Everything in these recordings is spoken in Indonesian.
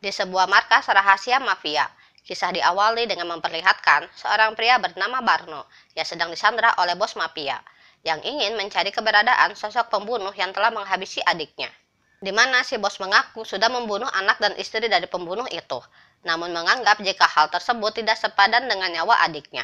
Di sebuah markas rahasia mafia, kisah diawali dengan memperlihatkan seorang pria bernama Barno yang sedang disandra oleh bos mafia yang ingin mencari keberadaan sosok pembunuh yang telah menghabisi adiknya. Di mana si bos mengaku sudah membunuh anak dan istri dari pembunuh itu, namun menganggap jika hal tersebut tidak sepadan dengan nyawa adiknya.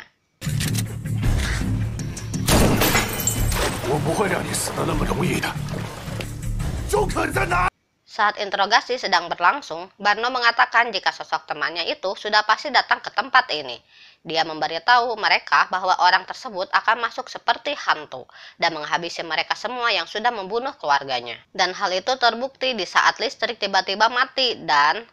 Saat interogasi sedang berlangsung, Barno mengatakan jika sosok temannya itu sudah pasti datang ke tempat ini. Dia memberitahu mereka bahwa orang tersebut akan masuk seperti hantu dan menghabisi mereka semua yang sudah membunuh keluarganya. Dan hal itu terbukti di saat listrik tiba-tiba mati dan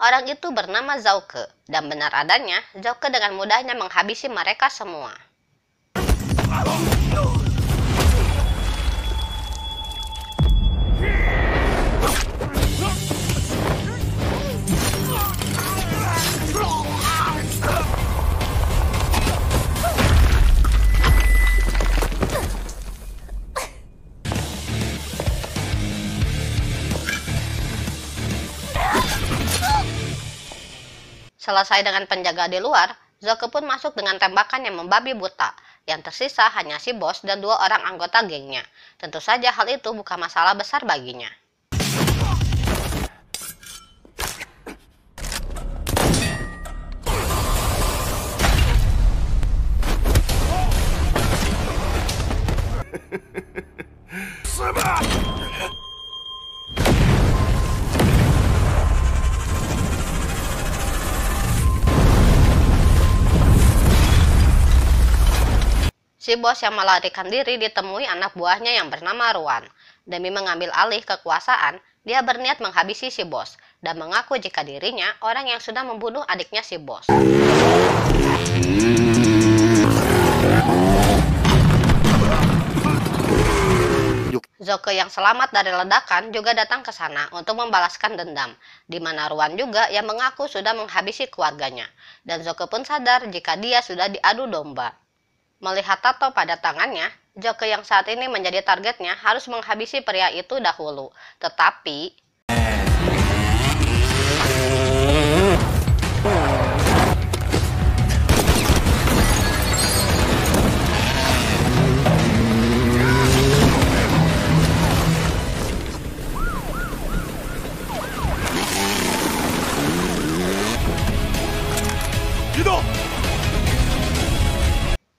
orang itu bernama Zhouke, dan benar adanya, Zhouke dengan mudahnya menghabisi mereka semua. Selesai dengan penjaga di luar, Zhouke pun masuk dengan tembakan yang membabi buta. Yang tersisa hanya si bos dan 2 orang anggota gengnya. Tentu saja hal itu bukan masalah besar baginya. Si bos yang melarikan diri ditemui anak buahnya yang bernama Ruan. Demi mengambil alih kekuasaan, dia berniat menghabisi si bos dan mengaku jika dirinya orang yang sudah membunuh adiknya si bos. Zhouke yang selamat dari ledakan juga datang ke sana untuk membalaskan dendam, di mana Ruan juga yang mengaku sudah menghabisi keluarganya. Dan Zhouke pun sadar jika dia sudah diadu domba. Melihat tato pada tangannya, Zhouke yang saat ini menjadi targetnya harus menghabisi pria itu dahulu. Tetapi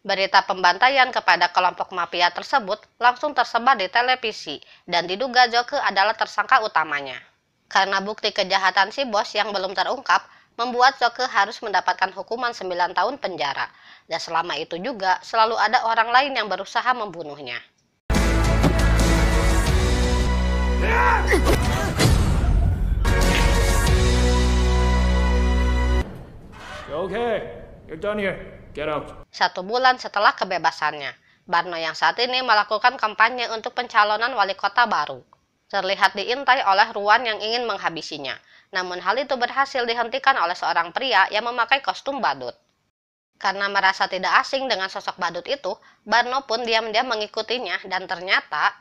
berita pembantaian kepada kelompok mafia tersebut langsung tersebar di televisi dan diduga Zhouke adalah tersangka utamanya. Karena bukti kejahatan si bos yang belum terungkap, membuat Zhouke harus mendapatkan hukuman 9 tahun penjara. Dan selama itu juga selalu ada orang lain yang berusaha membunuhnya. Okay, you're done here. Get out. 1 bulan setelah kebebasannya, Barno yang saat ini melakukan kampanye untuk pencalonan wali kota baru. Terlihat diintai oleh Ruan yang ingin menghabisinya. Namun hal itu berhasil dihentikan oleh seorang pria yang memakai kostum badut. Karena merasa tidak asing dengan sosok badut itu, Barno pun diam-diam mengikutinya dan ternyata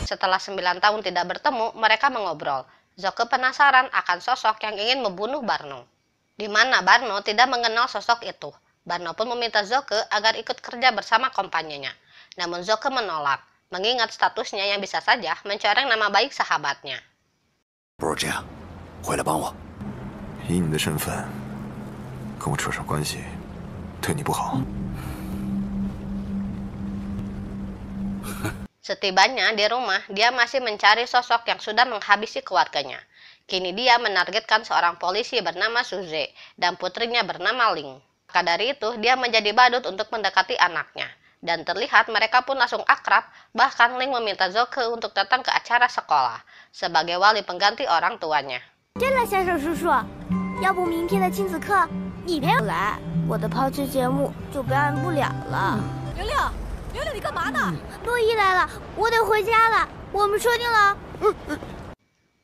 setelah 9 tahun tidak bertemu, mereka mengobrol. Zhouke penasaran akan sosok yang ingin membunuh Barno. Di mana Barno tidak mengenal sosok itu. Barno pun meminta Zhouke agar ikut kerja bersama kompanyenya. Namun Zhouke menolak, mengingat statusnya yang bisa saja mencoreng nama baik sahabatnya. Setibanya di rumah, dia masih mencari sosok yang sudah menghabisi keluarganya. Kini dia menargetkan seorang polisi bernama Suze dan putrinya bernama Ling. Maka dari itu, dia menjadi badut untuk mendekati anaknya. Dan terlihat mereka pun langsung akrab, bahkan Ling meminta Zhouke untuk datang ke acara sekolah sebagai wali pengganti orang tuanya. 真的，先生叔叔，要不明天的亲子课你陪我来，我的抛弃节目就表演不了了。玲玲，玲玲，你干嘛呢？洛伊来了，我得回家了。我们说定了。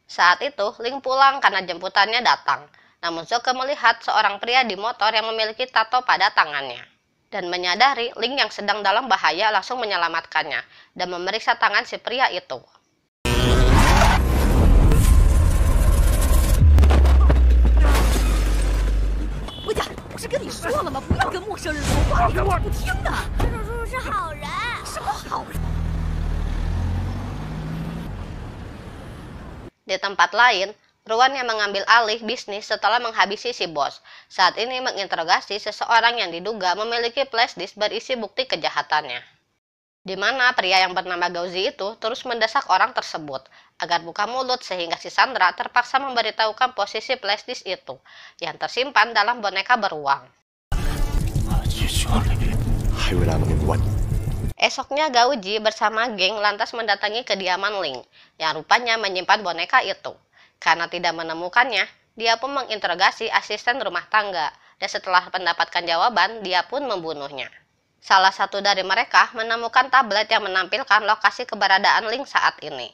Saat itu, Ling pulang karena jemputannya datang. Namun Zoke melihat seorang pria di motor yang memiliki tato pada tangannya. Dan menyadari Ling yang sedang dalam bahaya langsung menyelamatkannya dan memeriksa tangan si pria itu. 我讲，不是跟你说了吗？不要跟陌生人说话，你怎么不听呢？先生叔叔是好人。什么好人？ Di tempat lain, Ruan yang mengambil alih bisnis setelah menghabisi si bos, saat ini menginterogasi seseorang yang diduga memiliki flash disk berisi bukti kejahatannya. Di mana pria yang bernama Gauzi itu terus mendesak orang tersebut agar buka mulut sehingga si Sandra terpaksa memberitahukan posisi flash disk itu yang tersimpan dalam boneka beruang. Esoknya Gauji bersama geng lantas mendatangi kediaman Ling yang rupanya menyimpan boneka itu. Karena tidak menemukannya, dia pun menginterogasi asisten rumah tangga dan setelah mendapatkan jawaban, dia pun membunuhnya. Salah satu dari mereka menemukan tablet yang menampilkan lokasi keberadaan Ling saat ini.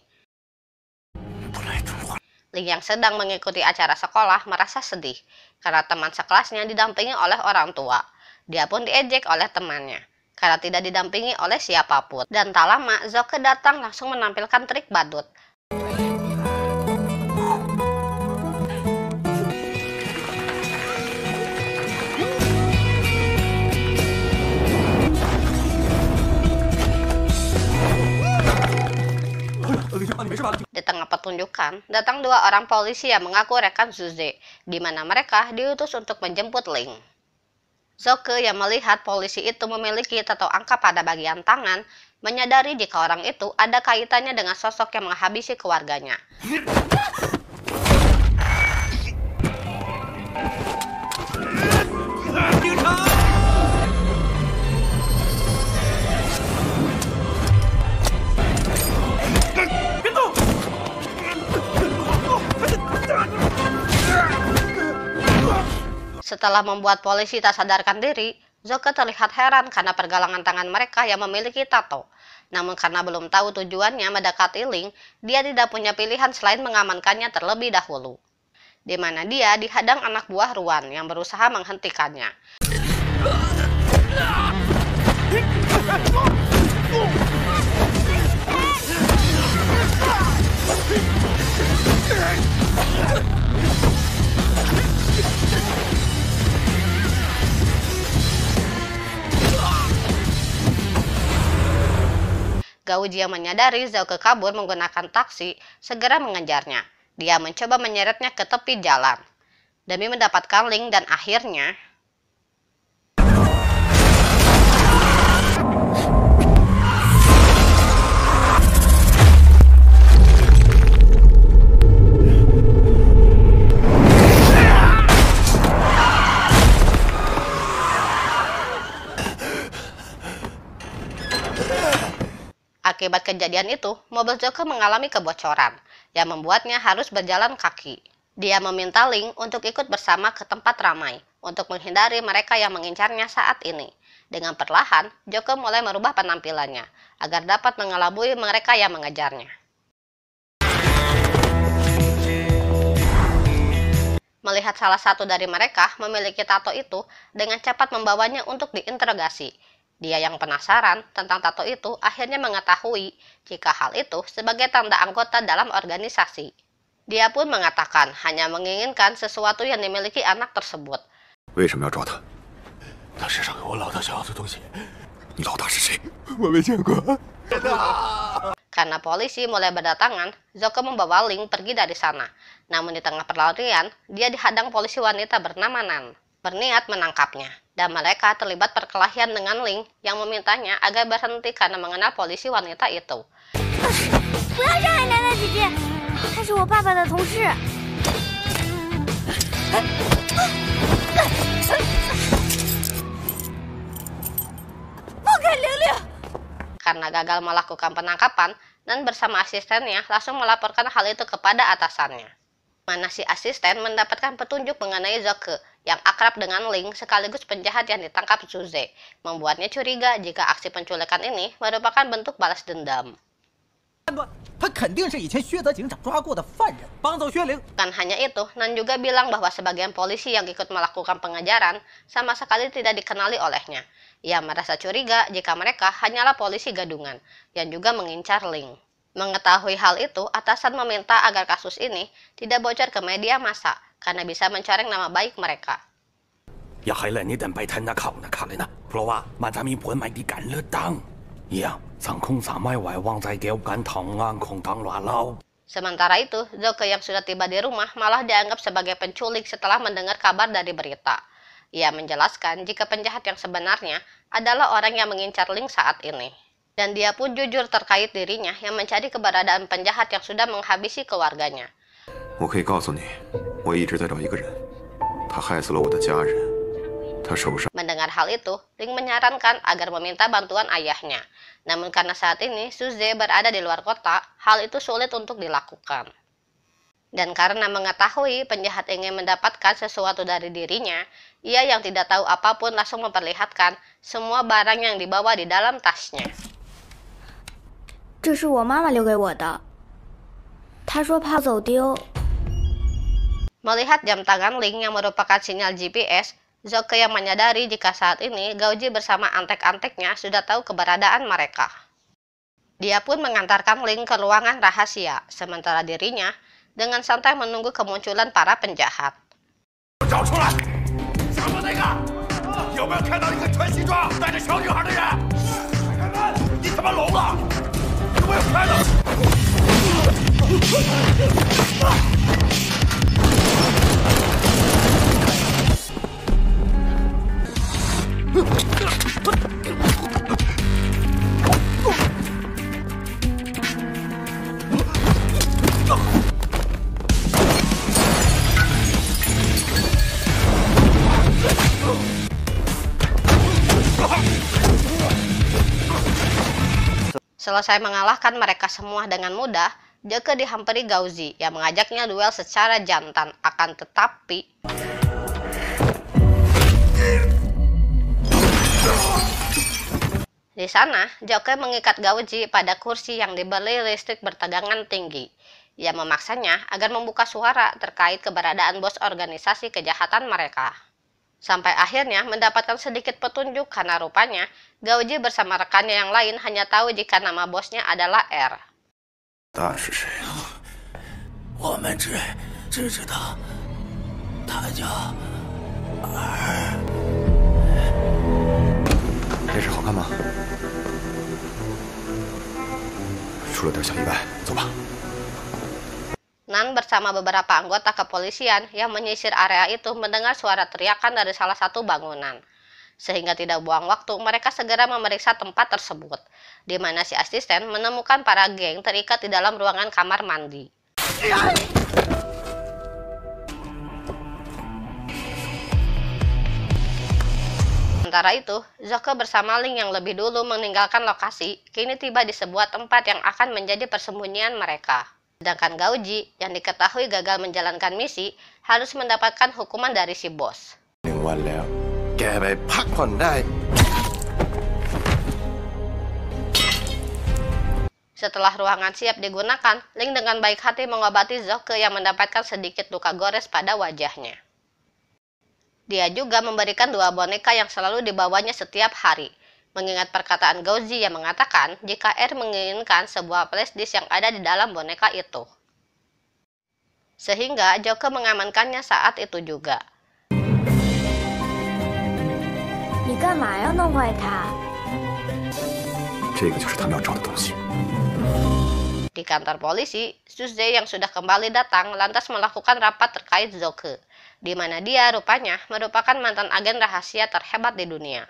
Ling yang sedang mengikuti acara sekolah merasa sedih karena teman sekelasnya didampingi oleh orang tua. Dia pun diejek oleh temannya karena tidak didampingi oleh siapapun. Dan tak lama, Zoke datang langsung menampilkan trik badut. Di tengah pertunjukan, datang dua orang polisi yang mengaku rekan Zuze, di mana mereka diutus untuk menjemput Ling. Zoke yang melihat polisi itu memiliki tato angka pada bagian tangan, menyadari jika orang itu ada kaitannya dengan sosok yang menghabisi keluarganya. Setelah membuat polisi tak sadarkan diri, Zoke terlihat heran karena pergelangan tangan mereka yang memiliki tato. Namun karena belum tahu tujuannya mendekati Ling, dia tidak punya pilihan selain mengamankannya terlebih dahulu. Di mana dia dihadang anak buah Ruan yang berusaha menghentikannya. Gauji yang menyadari Zoke kabur menggunakan taksi, segera mengejarnya. Dia mencoba menyeretnya ke tepi jalan demi mendapatkan Ling dan akhirnya akibat kejadian itu, mobil Zoke mengalami kebocoran yang membuatnya harus berjalan kaki. Dia meminta Ling untuk ikut bersama ke tempat ramai untuk menghindari mereka yang mengincarnya saat ini. Dengan perlahan, Zoke mulai merubah penampilannya agar dapat mengelabui mereka yang mengejarnya. Melihat salah satu dari mereka memiliki tato itu, dengan cepat membawanya untuk diinterogasi. Dia yang penasaran tentang tato itu akhirnya mengetahui jika hal itu sebagai tanda anggota dalam organisasi. Dia pun mengatakan hanya menginginkan sesuatu yang dimiliki anak tersebut. Karena polisi mulai berdatangan, Zoke membawa Ling pergi dari sana. Namun di tengah perlarian, dia dihadang polisi wanita bernama Nan, berniat menangkapnya. Dan mereka terlibat perkelahian dengan Ling yang memintanya agar berhenti karena mengenal polisi wanita itu. 不要伤害楠楠姐姐，她是我爸爸的同事。放开玲玲！ Karena gagal melakukan penangkapan, Nan bersama asistennya langsung melaporkan hal itu kepada atasannya. Mana si asisten mendapatkan petunjuk mengenai Zoke yang akrab dengan Ling sekaligus penjahat yang ditangkap Suze, membuatnya curiga jika aksi penculikan ini merupakan bentuk balas dendam. 他肯定是以前薛德警长抓过的犯人，帮走薛灵。 Bukan hanya itu, Nan juga bilang bahwa sebagian polisi yang ikut melakukan pengejaran sama sekali tidak dikenali olehnya. Ia merasa curiga jika mereka hanyalah polisi gadungan yang juga mengincar Ling. Mengetahui hal itu, atasan meminta agar kasus ini tidak bocor ke media massa karena bisa mencoreng nama baik mereka. 一係咧，你等白天那靠那卡嚟那，普羅話萬咱咪本埋啲緊了當，一樣上空三米外望在叫緊同安空當亂撈。 Sementara itu, Zoke yang sudah tiba di rumah malah dianggap sebagai penculik setelah mendengar kabar dari berita. Ia menjelaskan jika penjahat yang sebenarnya adalah orang yang mengincar Ling saat ini. Dan dia pun jujur terkait dirinya yang mencari keberadaan penjahat yang sudah menghabisi keluarganya. 我可以告诉你，我一直在找一个人，他害死了我的家人，他手上。 Mendengar hal itu, Ling menyarankan agar meminta bantuan ayahnya. Namun karena saat ini Suze berada di luar kota, hal itu sulit untuk dilakukan. Dan karena mengetahui penjahat ingin mendapatkan sesuatu dari dirinya, ia yang tidak tahu apapun langsung memperlihatkan semua barang yang dibawa di dalam tasnya. 这是我妈妈留给我的，她说怕走丢。 Melihat jam tangan Ling yang merupakan sinyal GPS, Zoke yang menyadari jika saat ini Gauji bersama antek-anteknya sudah tahu keberadaan mereka. Dia pun mengantarkan Ling ke ruangan rahasia, sementara dirinya dengan santai menunggu kemunculan para penjahat. 找出来，什么那个？有没有看到一个穿西装带着小女孩的人？你他妈聋了？有没有看到？ Selesai mengalahkan mereka semua dengan mudah, Zoke dihampiri Gauji yang mengajaknya duel secara jantan. Akan tetapi di sana, Zoke mengikat Gauji pada kursi yang diberi listrik bertegangan tinggi. Ia memaksanya agar membuka suara terkait keberadaan bos organisasi kejahatan mereka. Sampai akhirnya mendapatkan sedikit petunjuk karena rupanya Gauji bersama rekannya yang lain hanya tahu jika nama bosnya adalah R. 答案是谁啊？我们只知道他叫电视好看吗？出了点小意外，走吧。 Nan bersama beberapa anggota kepolisian yang menyisir area itu mendengar suara teriakan dari salah satu bangunan. Sehingga tidak buang waktu, mereka segera memeriksa tempat tersebut, di mana si asisten menemukan para geng terikat di dalam ruangan kamar mandi. Sementara itu, Zoke bersama Ling yang lebih dulu meninggalkan lokasi, kini tiba di sebuah tempat yang akan menjadi persembunyian mereka. Sedangkan Gauji yang diketahui gagal menjalankan misi harus mendapatkan hukuman dari si bos. 另外了，嘅咪拍裙帶。 Setelah ruangan siap digunakan, Ling dengan baik hati mengobati Zoke yang mendapatkan sedikit luka gores pada wajahnya. Dia juga memberikan 2 boneka yang selalu dibawanya setiap hari, mengingat perkataan Gauji yang mengatakan jika R menginginkan sebuah flashdisk yang ada di dalam boneka itu. Sehingga Zoke mengamankannya saat itu juga. 你干嘛要弄坏它？ 这个就是他们要找的东西。 Di kantor polisi, Suze yang sudah kembali datang lantas melakukan rapat terkait Zoke, di mana dia rupanya merupakan mantan agen rahasia terhebat di dunia.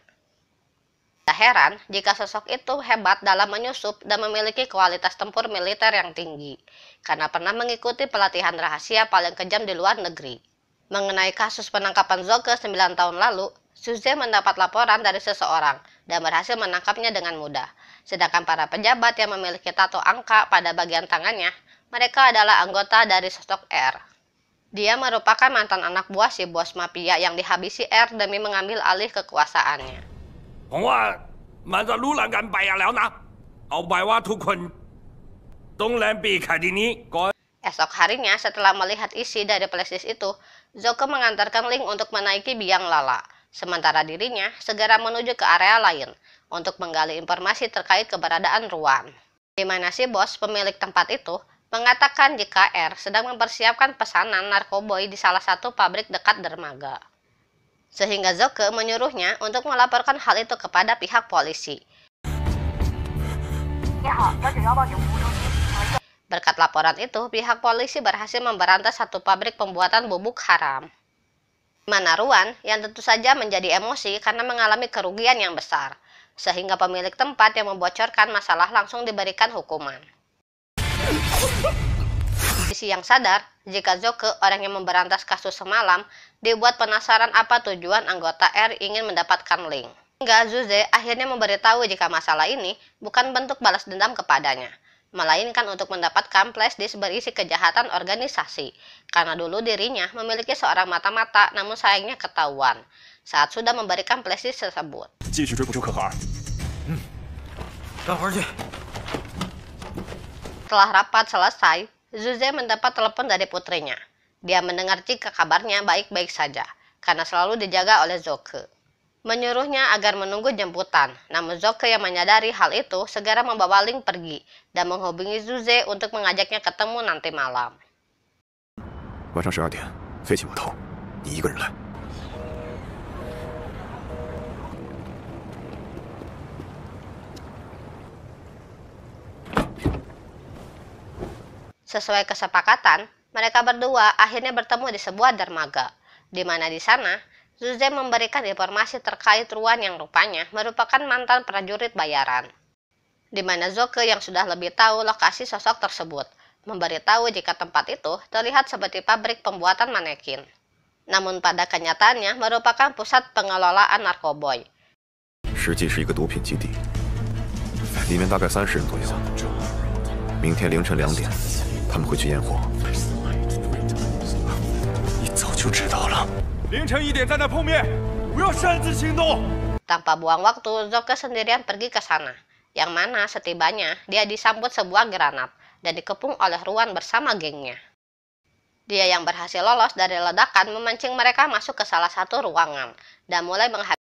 Tak heran jika sosok itu hebat dalam menyusup dan memiliki kualitas tempur militer yang tinggi, karena pernah mengikuti pelatihan rahasia paling kejam di luar negeri. Mengenai kasus penangkapan Zoke 9 tahun lalu, Suze mendapat laporan dari seseorang dan berhasil menangkapnya dengan mudah. Sedangkan para pejabat yang memiliki tato angka pada bagian tangannya, mereka adalah anggota dari sosok R. Dia merupakan mantan anak buah si bos mafia yang dihabisi R demi mengambil alih kekuasaannya. 我話萬就擼兩緊弊啊兩嗱，牛弊話ทุกคนต้องแลนปีคดีนี้ก่อน Esok harinya setelah melihat isi dari flashdisk itu, Zoke mengantarkan Ling untuk menaiki biang lala. Sementara dirinya segera menuju ke area lain untuk menggali informasi terkait keberadaan Ruan. Di mana si bos pemilik tempat itu mengatakan jika R sedang mempersiapkan pesanan narkoboy di salah satu pabrik dekat dermaga. Sehingga Zoke menyuruhnya untuk melaporkan hal itu kepada pihak polisi. Berkat laporan itu, pihak polisi berhasil memberantas satu pabrik pembuatan bubuk haram. Mana Ruan yang tentu saja menjadi emosi karena mengalami kerugian yang besar, sehingga pemilik tempat yang membocorkan masalah langsung diberikan hukuman. Polisi yang sadar jika Zoke, orang yang memberantas kasus semalam, dibuat penasaran apa tujuan anggota R ingin mendapatkan Ling. Hingga Zuze akhirnya memberitahu jika masalah ini bukan bentuk balas dendam kepadanya, melainkan untuk mendapatkan flashdisk berisi kejahatan organisasi, karena dulu dirinya memiliki seorang mata-mata namun sayangnya ketahuan saat sudah memberikan flashdisk tersebut. Setelah rapat selesai, Zuze mendapat telepon dari putrinya. Dia mendengar jika kabarnya baik-baik saja, karena selalu dijaga oleh Zoke. Menyuruhnya agar menunggu jemputan, namun Zoke yang menyadari hal itu segera membawa Ling pergi dan menghubungi Zuze untuk mengajaknya ketemu nanti malam. 晚上12点，飞起码头，你一个人来。 Sesuai kesepakatan, mereka berdua akhirnya bertemu di sebuah dermaga, di mana di sana Zuze memberikan informasi terkait Ruan yang rupanya merupakan mantan prajurit bayaran. Di mana Zoke yang sudah lebih tahu lokasi sosok tersebut, memberitahu jika tempat itu terlihat seperti pabrik pembuatan manekin. Namun pada kenyataannya merupakan pusat pengelolaan narkoboy. 实际是一个毒品基地，里面大概30人左右。明天凌晨2点，他们会去验货。你早就知道了。凌晨1点在那碰面，不要擅自行动。 Tanpa buang waktu, Zoke sendirian pergi ke sana, yang mana setibanya dia disambut sebuah granat dan dikepung oleh Ruan bersama gengnya. Dia yang berhasil lolos dari ledakan memancing mereka masuk ke salah satu ruangan dan mulai menghabisi.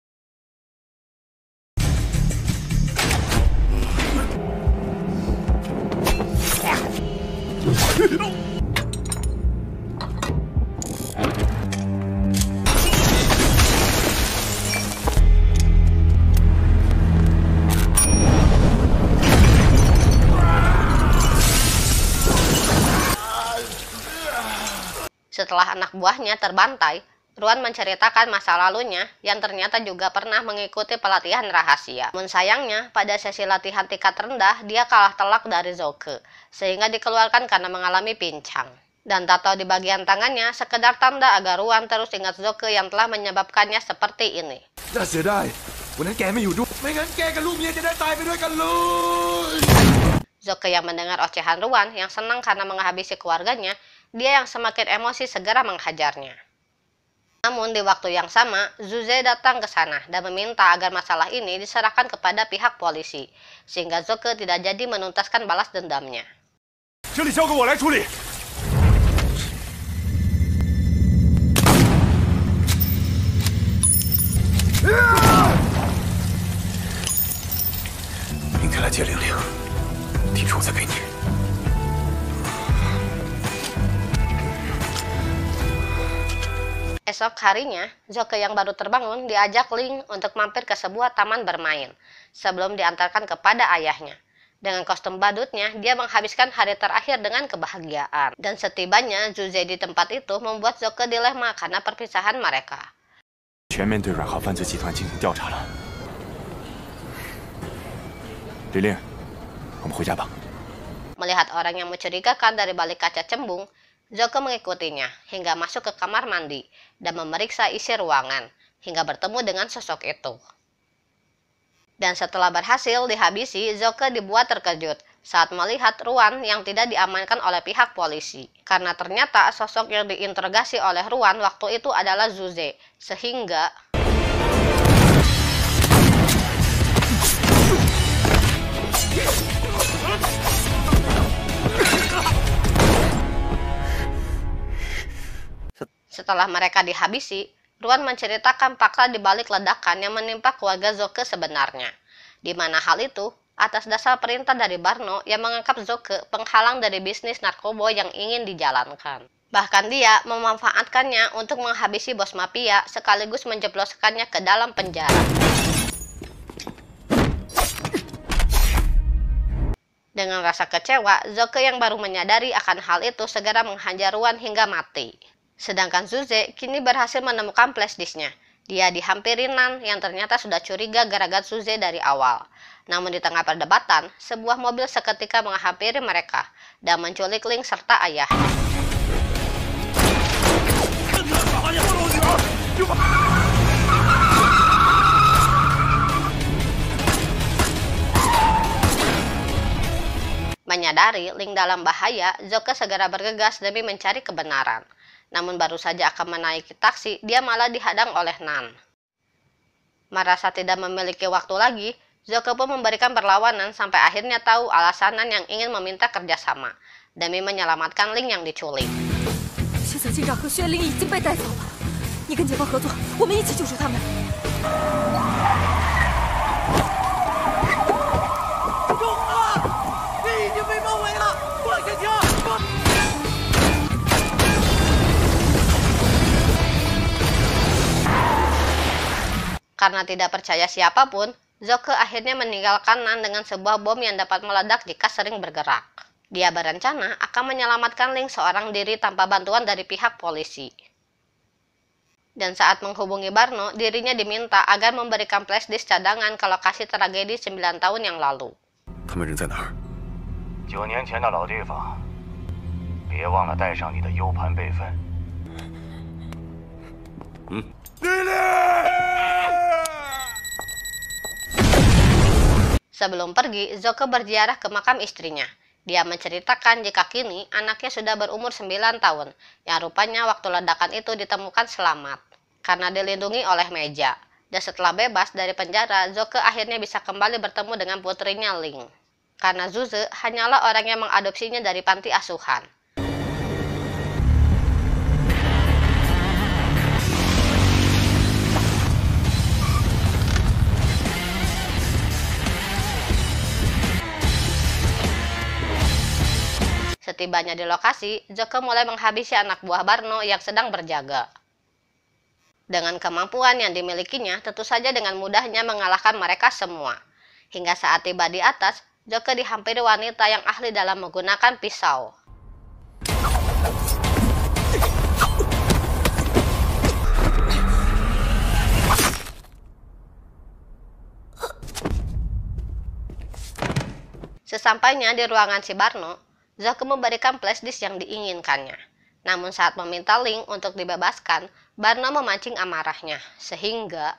Setelah anak buahnya terbantai, Ruan menceritakan masa lalunya yang ternyata juga pernah mengikuti pelatihan rahasia. Namun sayangnya, pada sesi latihan tingkat rendah, dia kalah telak dari Zoke, sehingga dikeluarkan karena mengalami pincang. Dan tato di bagian tangannya sekedar tanda agar Ruan terus ingat Zoke yang telah menyebabkannya seperti ini. Zoke yang mendengar ocehan Ruan yang senang karena menghabisi keluarganya, dia yang semakin emosi segera menghajarnya. Namun di waktu yang sama, Zuze datang ke sana dan meminta agar masalah ini diserahkan kepada pihak polisi, sehingga Zoke tidak jadi menuntaskan balas dendamnya. 这里交给我来处理。明天来接玲玲，提出我再给你。 Esok harinya, Zoke yang baru terbangun diajak Ling untuk mampir ke sebuah taman bermain, sebelum diantarkan kepada ayahnya. Dengan kostum badutnya, dia menghabiskan hari terakhir dengan kebahagiaan. Dan setibanya Zuze di tempat itu membuat Zoke dilema karena perpisahan mereka. 全面对阮浩犯罪集团进行调查了。玲玲，我们回家吧。 Melihat orang yang mencurigakan dari balik kaca cembung, Zoke mengikutinya hingga masuk ke kamar mandi dan memeriksa isi ruangan hingga bertemu dengan sosok itu. Dan setelah berhasil dihabisi, Zoke dibuat terkejut saat melihat Ruan yang tidak diamankan oleh pihak polisi. Karena ternyata sosok yang diinterogasi oleh Ruan waktu itu adalah Zuze, sehingga setelah mereka dihabisi, Ruan menceritakan fakta di balik ledakan yang menimpa keluarga Zoke sebenarnya, di mana hal itu atas dasar perintah dari Barno yang menganggap Zoke penghalang dari bisnis narkoba yang ingin dijalankan. Bahkan dia memanfaatkannya untuk menghabisi bos mafia sekaligus menjebloskannya ke dalam penjara. Dengan rasa kecewa, Zoke yang baru menyadari akan hal itu segera menghajar Ruan hingga mati. Sedangkan Zuze kini berhasil menemukan flashdisknya. Dia dihampiri Nan yang ternyata sudah curiga gara-gara Zuze dari awal. Namun di tengah perdebatan, sebuah mobil seketika menghampiri mereka dan menculik Ling serta ayah. Menyadari Ling dalam bahaya, Zoke segera bergegas demi mencari kebenaran. Namun baru saja akan menaiki taksi, dia malah dihadang oleh Nan. Merasa tidak memiliki waktu lagi, Zoke pun memberikan perlawanan sampai akhirnya tahu alasan Nan yang ingin meminta kerjasama demi menyelamatkan Ling yang diculik. 现在警长和薛灵已经被带走了，你跟警方合作，我们一起救出他们。中了！你已经被包围了，放下枪！ Karena tidak percaya siapapun, Zoke akhirnya meninggalkan Nan dengan sebuah bom yang dapat meledak jika sering bergerak. Dia berencana akan menyelamatkan Ling seorang diri tanpa bantuan dari pihak polisi. Dan saat menghubungi Barno, dirinya diminta agar memberikan flashdisk cadangan ke lokasi tragedi 9 tahun yang lalu. 他们人在哪儿？9年前的老地方，别忘了带上你的 U 盘备份。丽丽！ Sebelum pergi, Zoke berziarah ke makam istrinya. Dia menceritakan jika kini anaknya sudah berumur 9 tahun, yang rupanya waktu ledakan itu ditemukan selamat, karena dilindungi oleh meja. Dan setelah bebas dari penjara, Zoke akhirnya bisa kembali bertemu dengan putrinya Ling. Karena Zuze hanyalah orang yang mengadopsinya dari panti asuhan. Setibanya di lokasi, Zoke mulai menghabisi anak buah Barno yang sedang berjaga. Dengan kemampuan yang dimilikinya, tentu saja dengan mudahnya mengalahkan mereka semua. Hingga saat tiba di atas, Zoke dihampiri wanita yang ahli dalam menggunakan pisau. Sesampainya di ruangan si Barno, Zoke memberikan flashdisk yang diinginkannya. Namun saat meminta Ling untuk dibebaskan, Barno memancing amarahnya, sehingga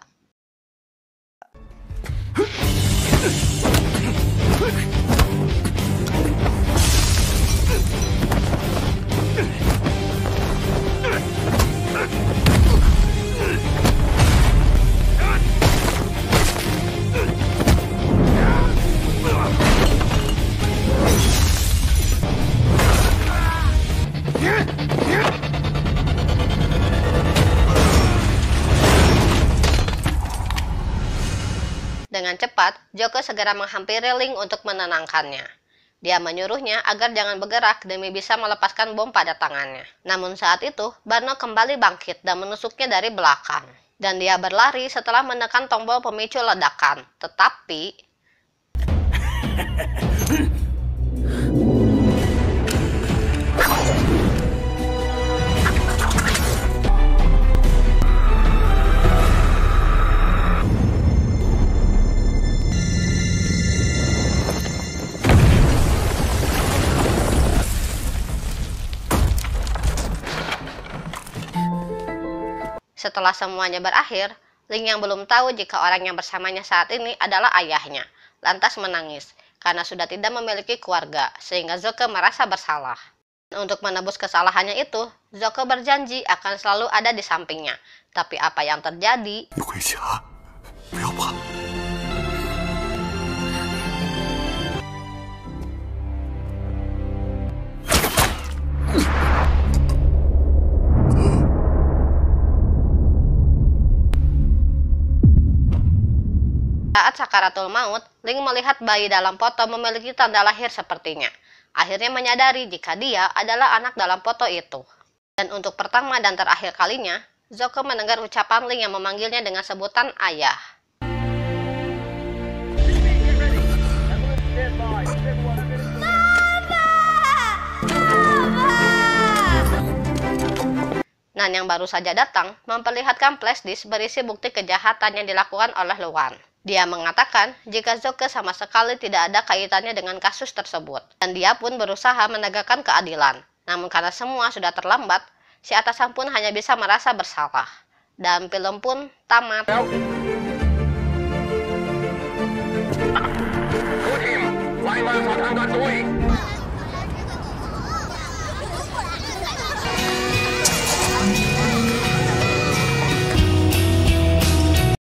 dengan cepat, Zoke segera menghampiri Ling untuk menenangkannya. Dia menyuruhnya agar jangan bergerak demi bisa melepaskan bom pada tangannya. Namun saat itu, Barno kembali bangkit dan menusuknya dari belakang. Dan dia berlari setelah menekan tombol pemicu ledakan. Tetapi setelah semuanya berakhir, Ling yang belum tahu jika orang yang bersamanya saat ini adalah ayahnya, lantas menangis karena sudah tidak memiliki keluarga, sehingga Zoke merasa bersalah. Untuk menebus kesalahannya itu, Zoke berjanji akan selalu ada di sampingnya. Tapi apa yang terjadi? 你回家，不要怕。 Saat sakaratul maut, Ling melihat bayi dalam foto memiliki tanda lahir sepertinya. Akhirnya menyadari jika dia adalah anak dalam foto itu. Dan untuk pertama dan terakhir kalinya, Zoke mendengar ucapan Ling yang memanggilnya dengan sebutan ayah. Nan yang baru saja datang memperlihatkan flashdisk berisi bukti kejahatan yang dilakukan oleh Luan. Dia mengatakan jika Zoke sama sekali tidak ada kaitannya dengan kasus tersebut. Dan dia pun berusaha menegakkan keadilan. Namun karena semua sudah terlambat, si atasan pun hanya bisa merasa bersalah. Dan film pun tamat.